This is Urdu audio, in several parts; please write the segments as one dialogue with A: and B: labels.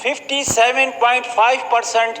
A: 57.5%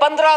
A: 15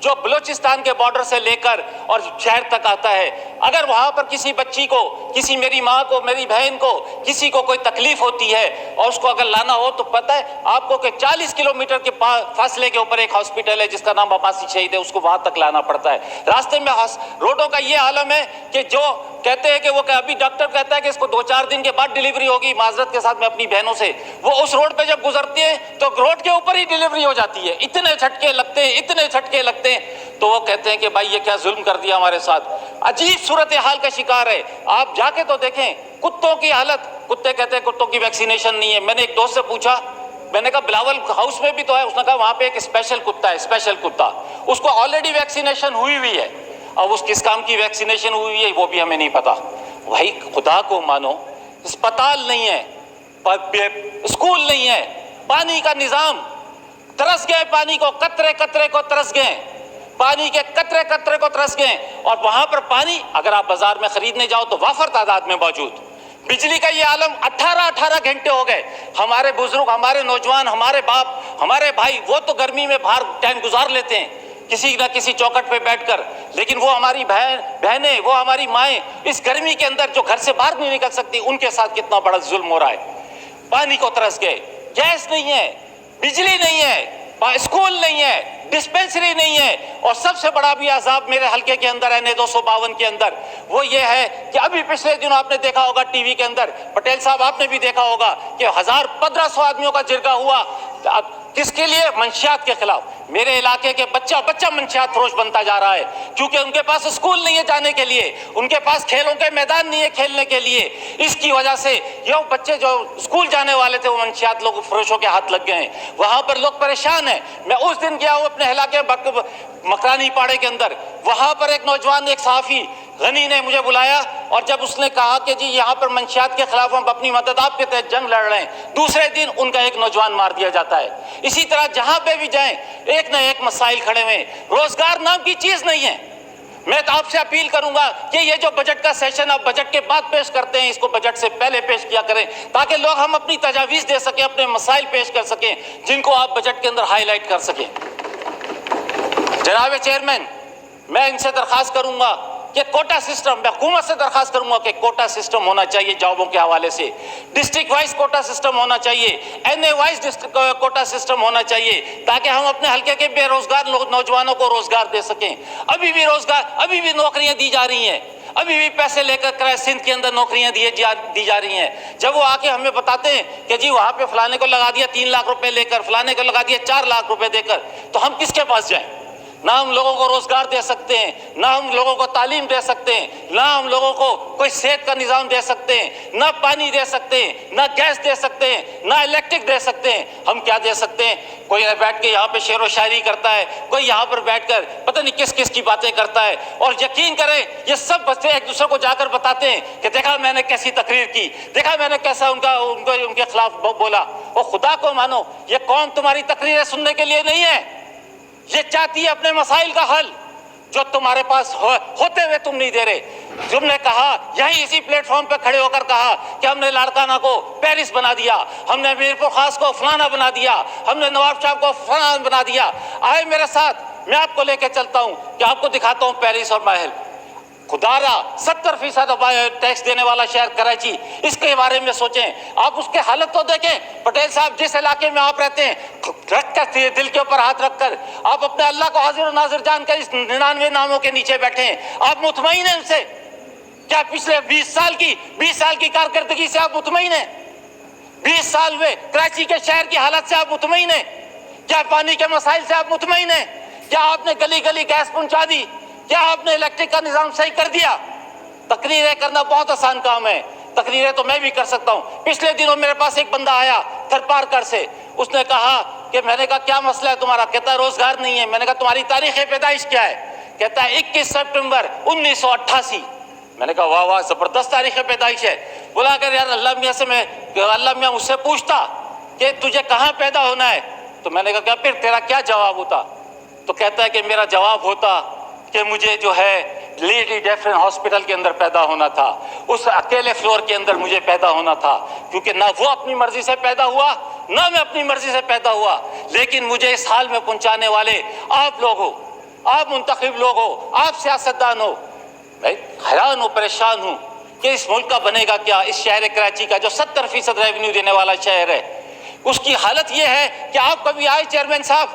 A: جو بلوچستان کے بارڈر سے لے کر اور شہر تک آتا ہے. اگر وہاں پر کسی بچی کو, کسی میری ماں کو, میری بہن کو, کسی کو کوئی تکلیف ہوتی ہے اور اس کو اگر لانا ہو تو پتہ ہے آپ کو کہ 40 کلومیٹر کے فاصلے کے اوپر ایک ہاسپٹل ہے جس کا نام عباسی شہید ہے, اس کو وہاں تک لانا پڑتا ہے. راستے میں روڈوں کا یہ عالم ہے کہ جو کہتے ہیں کہ وہ ابھی ڈاکٹر کہتا ہے کہ اس کو 2-4 دن کے بعد ڈیلیوری ہوگی, معذرت کے ساتھ میں اپنی بہنوں سے, وہ اس روڈ پہ جب گزرتے ہیں تو روڈ کے اوپر ہی ڈیلیوری ہو جاتی ہے. اتنے جھٹکے لگتے ہیں, اتنے جھٹکے لگتے ہیں. تو وہ کہتے ہیں کہ بھائی یہ کیا ظلم کر دیا ہمارے ساتھ. عجیب صورتحال کا شکار ہے. آپ جا کے تو دیکھیں کتوں کی حالت. کتے کہتے ہیں کتوں کی ویکسینیشن نہیں ہے. میں نے ایک دوست سے پوچھا, میں نے کہا بلاول ہاؤس میں بھی تو ہے. اس نے کہا وہاں پہ ایک اسپیشل کتا ہے, اسپیشل کتا, اس کو آلریڈی ویکسینیشن ہوئی ہے. اب اس کس کام کی ویکسینیشن ہوئی ہے وہ بھی ہمیں نہیں پتا. بھائی خدا کو مانو, اسپتال نہیں ہے, اسکول نہیں ہے, پانی کا نظام ترس گئے, پانی کو قطرے قطرے کو ترس گئے, پانی کے قطرے قطرے کو ترس گئے. اور وہاں پر پانی اگر آپ بازار میں خریدنے جاؤ تو وافر تعداد میں موجود. بجلی کا یہ عالم 18 گھنٹے ہو گئے. ہمارے بزرگ, ہمارے نوجوان, ہمارے باپ, ہمارے بھائی وہ تو گرمی میں باہر ٹائم گزار لیتے ہیں کسی نہ کسی چوکٹ پہ بیٹھ کر, لیکن وہ ہماری بہنیں, وہ ہماری مائیں اس گرمی کے اندر جو گھر سے باہر نہیں نکل سکتی, ان کے ساتھ کتنا بڑا ظلم ہو رہا ہے. پانی کو ترس گئے, گیس نہیں ہے, بجلی نہیں ہے, اسکول نہیں ہے, ڈسپینسری نہیں ہے. اور سب سے بڑا بھی عذاب میرے حلقے کے اندر ہے, 252 کے اندر, وہ یہ ہے کہ ابھی پچھلے دنوں آپ نے دیکھا ہوگا ٹی وی کے اندر, پٹیل صاحب آپ نے بھی دیکھا ہوگا کہ 1500 آدمیوں کا جرگہ ہوا. کس کے لیے؟ منشیات کے خلاف. میرے علاقے کے بچہ منشیات فروش بنتا جا رہا ہے کیونکہ ان کے پاس اسکول نہیں ہے جانے کے لیے, ان کے پاس کھیلوں کے میدان نہیں ہے کھیلنے کے لیے. اس کی وجہ سے یہ بچے جو اسکول جانے والے تھے وہ منشیات لوگ فروشوں کے ہاتھ لگ گئے ہیں. وہاں پر لوگ پریشان ہیں. میں اس دن گیا ہوں اپنے علاقے مکرانی پاڑے کے اندر, وہاں پر ایک نوجوان, ایک صحافی غنی نے مجھے بلایا, اور جب اس نے کہا کہ جی یہاں پر منشیات کے خلاف ہم اپنی مدد آپ کے تحت جنگ لڑ رہے ہیں, دوسرے دن ان کا ایک نوجوان مار دیا جاتا ہے. اسی طرح جہاں پہ بھی جائیں ایک نہ ایک مسائل کھڑے ہوئے. روزگار نام کی چیز نہیں ہے. میں تو آپ سے اپیل کروں گا کہ یہ جو بجٹ کا سیشن آپ بجٹ کے بعد پیش کرتے ہیں, اس کو بجٹ سے پہلے پیش کیا کریں تاکہ لوگ ہم اپنی تجاویز دے سکیں, اپنے مسائل پیش کر سکیں جن کو آپ بجٹ کے اندر ہائی لائٹ کر سکیں. جناب چیئرمین, میں ان سے درخواست کروں گا کہ کوٹا سسٹم, میں حکومت سے درخواست کروں گا کہ کوٹا سسٹم ہونا چاہیے جابوں کے حوالے سے, ڈسٹرکٹ وائز کوٹا سسٹم ہونا چاہیے, N A wise quota system ہونا چاہیے تاکہ ہم اپنے حلقے کے بے روزگار نوجوانوں کو روزگار دے سکیں. ابھی بھی روزگار, ابھی بھی نوکریاں دی جا رہی ہیں, ابھی بھی پیسے لے کر سندھ کے اندر نوکریاں دی جا رہی ہیں. جب وہ آ کے ہمیں بتاتے ہیں کہ جی وہاں پہ فلانے کو لگا دیا 3 لاکھ روپے لے کر, فلانے کو لگا دیا 4 لاکھ روپے دے کر, تو ہم کس کے پاس جائیں؟ نہ ہم لوگوں کو روزگار دے سکتے ہیں, نہ ہم لوگوں کو تعلیم دے سکتے ہیں, نہ ہم لوگوں کو کوئی صحت کا نظام دے سکتے ہیں, نہ پانی دے سکتے ہیں, نہ گیس دے سکتے ہیں, نہ الیکٹرک دے سکتے ہیں. ہم کیا دے سکتے ہیں؟ کوئی بیٹھ کے یہاں پہ شعر و شاعری کرتا ہے, کوئی یہاں پر بیٹھ کر پتہ نہیں کس کس کی باتیں کرتا ہے. اور یقین کریں یہ سب بچے ایک دوسرے کو جا کر بتاتے ہیں کہ دیکھا میں نے کیسی تقریر کی, دیکھا میں نے کیسا ان کے خلاف بولا. اور خدا کو مانو یہ قوم تمہاری تقریریں سننے کے لیے نہیں ہے, یہ چاہتی ہے اپنے مسائل کا حل جو تمہارے پاس ہوتے ہوئے تم نہیں دے رہے. تم نے کہا, یہی اسی پلیٹ فارم پہ کھڑے ہو کر کہا کہ ہم نے لاڑکانہ کو پیرس بنا دیا, ہم نے میرپور خاص کو فلانا بنا دیا, ہم نے نواب شاہ کو فلانا بنا دیا. آئے میرے ساتھ, میں آپ کو لے کے چلتا ہوں کہ آپ کو دکھاتا ہوں پیرس اور محل. خدارا 70% ٹیکس دینے والا شہر کراچی, اس کے بارے میں سوچیں. آپ اس کے حالت تو دیکھیں. پٹیل صاحب جس علاقے میں آپ رہتے ہیں, رکھ کر دل کے اوپر ہاتھ رکھ کر آپ اپنے اللہ کو حاضر و ناظر جان کر اس 99 ناموں کے نیچے بیٹھے ہیں. آپ مطمئن ہیں ان سے؟ کیا پچھلے 20 سال کی کارکردگی سے آپ مطمئن ہیں؟ 20 سال میں کراچی کے شہر کی حالت سے آپ مطمئن ہیں؟ کیا پانی کے مسائل سے آپ مطمئن ہیں؟ کیا آپ نے گلی گلی گیس پہنچا دی؟ کیا آپ نے الیکٹرک کا نظام صحیح کر دیا؟ تقریریں کرنا بہت آسان کام ہے, تقریریں تو میں بھی کر سکتا ہوں. پچھلے دنوں میرے پاس ایک بندہ آیا تھرپارکر سے, اس نے کہا کہ میں نے کہا کیا مسئلہ ہے تمہارا؟ کہتا ہے روزگار نہیں ہے. میں نے کہا تمہاری تاریخ پیدائش کیا ہے؟ کہتا ہے 21 سپٹمبر 1988. میں نے کہا واہ واہ زبردست تاریخ پیدائش ہے. بولا کر یار اللہ میاں مجھ سے پوچھتا کہ تجھے کہاں پیدا ہونا ہے, تو میں نے کہا پھر تیرا کیا جواب ہوتا؟ تو کہتا ہے کہ میرا جواب ہوتا کہ مجھے جو ہے لیڈی ڈیفرن ہاسپٹل کے اندر پیدا ہونا تھا, اس اکیلے فلور کے اندر مجھے پیدا ہونا تھا, کیونکہ نہ وہ اپنی مرضی سے پیدا ہوا نہ میں اپنی مرضی سے پیدا ہوا, لیکن مجھے اس حال میں پہنچانے والے آپ لوگ ہو. آپ منتخب لوگ ہو, آپ سیاستدان ہو. میں حیران ہوں, پریشان ہوں کہ اس ملک کا بنے گا کیا. اس شہر کراچی کا جو 70% ریونیو دینے والا شہر ہے, اس کی حالت یہ ہے کہ آپ کبھی آئے چیئرمین صاحب,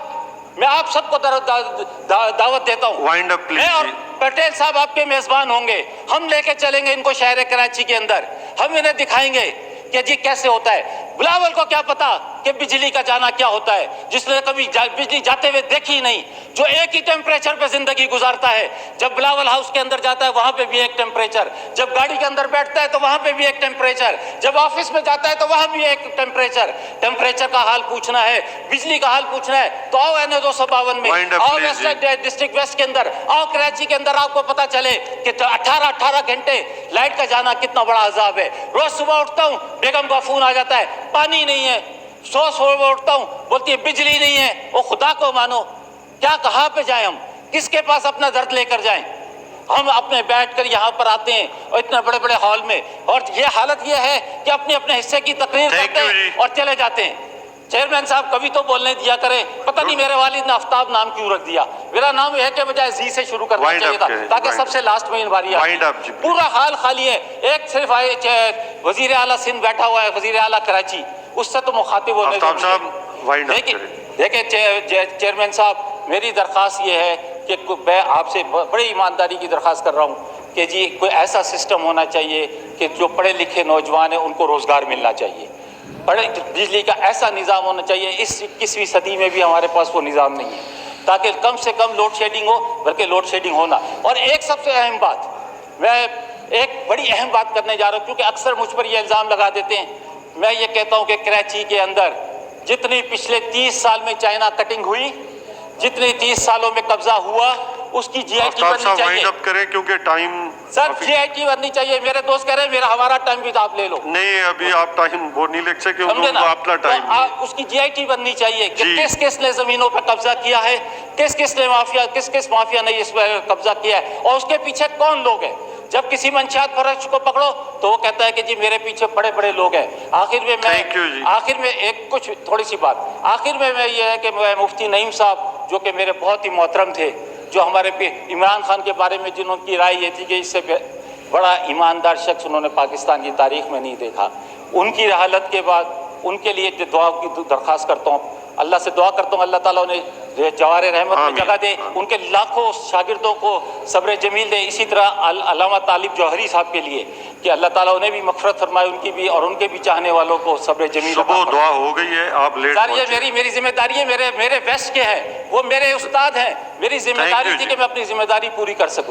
A: میں آپ سب کو دعوت دیتا ہوں, میں اور پٹیل صاحب آپ کے میزبان ہوں گے, ہم لے کے چلیں گے ان کو شہر کراچی کے اندر, ہم انہیں دکھائیں گے کہ جی کیسے ہوتا ہے. بلاول کو کیا پتا کہ بجلی کا جانا کیا ہوتا ہے, جس نے کبھی بجلی جاتے ہوئے دیکھی نہیں, جو ایک ہی ٹیمپریچر پہ زندگی گزارتا ہے. جب بلاول ہاؤس کے اندر جاتا ہے وہاں پہ بھی ایک ٹیمپریچر, جب گاڑی کے اندر بیٹھتا ہے تو وہاں پہ بھی ایک ٹیمپریچر, جب آفس میں جاتا ہے تو وہاں بھی ایک ٹیمپریچر. ٹیمپریچر کا حال پوچھنا ہے, بجلی کا حال پوچھنا ہے تو آؤ این 252 میں, آؤ ڈسٹرکٹ ویسٹ کے اندر, آؤ کراچی کے اندر, آپ کو پتا چلے کہ 18 گھنٹے لائٹ کا جانا کتنا بڑا عذاب ہے. روز صبح اٹھتا ہوں, بیگم کا فون آ جاتا ہے, پانی نہیں ہے. صبح اٹھتا ہوں, بولتی ہے بجلی نہیں ہے. وہ خدا کو مانو, کیا کہاں پہ جائیں ہم, کس کے پاس اپنا درد لے کر جائیں. ہم اپنے بیٹھ کر یہاں پر آتے ہیں اور اتنے بڑے بڑے ہال میں, اور یہ حالت یہ ہے کہ اپنے اپنے حصے کی تقریر کرتے ہیں اور چلے جاتے ہیں. چیئرمین صاحب کبھی تو بولنے دیا کریں. پتہ نہیں میرے والد نے آفتاب نام کیوں رکھ دیا, میرا نام ہے کے بجائے زی سے شروع کرنا چاہیے تھا تاکہ سب سے لاسٹ میں باری آئی. پورا حال خالی ہے, ایک صرف وزیر اعلیٰ سندھ بیٹھا ہوا ہے, وزیر اعلیٰ کراچی, اس سے تو مخاطب ہونے. دیکھیں چیئرمین صاحب, میری درخواست یہ ہے کہ میں آپ سے بڑی ایمانداری کی درخواست کر رہا ہوں کہ جی کوئی ایسا سسٹم ہونا چاہیے کہ جو پڑھے لکھے نوجوان ہیں ان کو روزگار ملنا چاہیے. بجلی کا ایسا نظام ہونا چاہیے, اس 21ویں صدی میں بھی ہمارے پاس وہ نظام نہیں ہے, تاکہ کم سے کم لوڈ شیڈنگ ہو, بلکہ لوڈ شیڈنگ ہونا. اور ایک سب سے اہم بات, میں ایک بڑی اہم بات کرنے جا رہا ہوں, کیونکہ اکثر مجھ پر یہ الزام لگا دیتے ہیں. میں یہ کہتا ہوں کہ کراچی کے اندر جتنی پچھلے 30 سال میں چائنا کٹنگ ہوئی, جتنی 30 سالوں میں قبضہ ہوا, اس کی جی آئی ٹی بننی چاہیے.
B: کریں کیونکہ time
A: sir G I T بننی چاہیے. میرے دوست کہہ رہے ہیں میرا ہمارا ٹائم بھی تو آپ لے لو.
B: نہیں, ابھی آپ ٹائم وہ نہیں لکھ سکے, اپنا ٹائم
A: اس کی جی آئی ٹی بننی چاہیے کہ کس کس نے زمینوں پر قبضہ کیا ہے, کس کس نے مافیا, کس مافیا نے اس پر قبضہ کیا ہے, اور اس کے پیچھے کون لوگ ہیں. جب کسی منشیات فروش کو پکڑو تو وہ کہتا ہے کہ جی میرے پیچھے بڑے بڑے لوگ ہیں. آخر میں ایک کچھ تھوڑی سی بات, آخر میں یہ ہے کہ مفتی نعیم صاحب جو کہ میرے بہت ہی محترم تھے, جو ہمارے عمران خان کے بارے میں جنہوں کی رائے یہ تھی کہ اس سے بڑا ایماندار شخص انہوں نے پاکستان کی تاریخ میں نہیں دیکھا, ان کی حالت کے بعد ان کے لیے دعا کی درخواست کرتا ہوں, اللہ سے دعا کرتا ہوں اللہ تعالیٰ نے جوار رحمت میں جگہ دے, ان کے لاکھوں شاگردوں کو صبر جمیل دے. اسی طرح علامہ طالب جوہری صاحب کے لیے کہ اللہ تعالیٰ انہیں بھی مغفرت فرمائے, ان کی بھی اور ان کے بھی چاہنے والوں کو صبر جمیل.
B: دعا ہو گئی ہے, آپ لیٹ
A: سر یہ میری ذمہ داری ہے, میرے ویسٹ کے ہیں, وہ میرے استاد ہیں, میری ذمہ داری تھی کہ میں اپنی ذمہ داری پوری کر سکوں.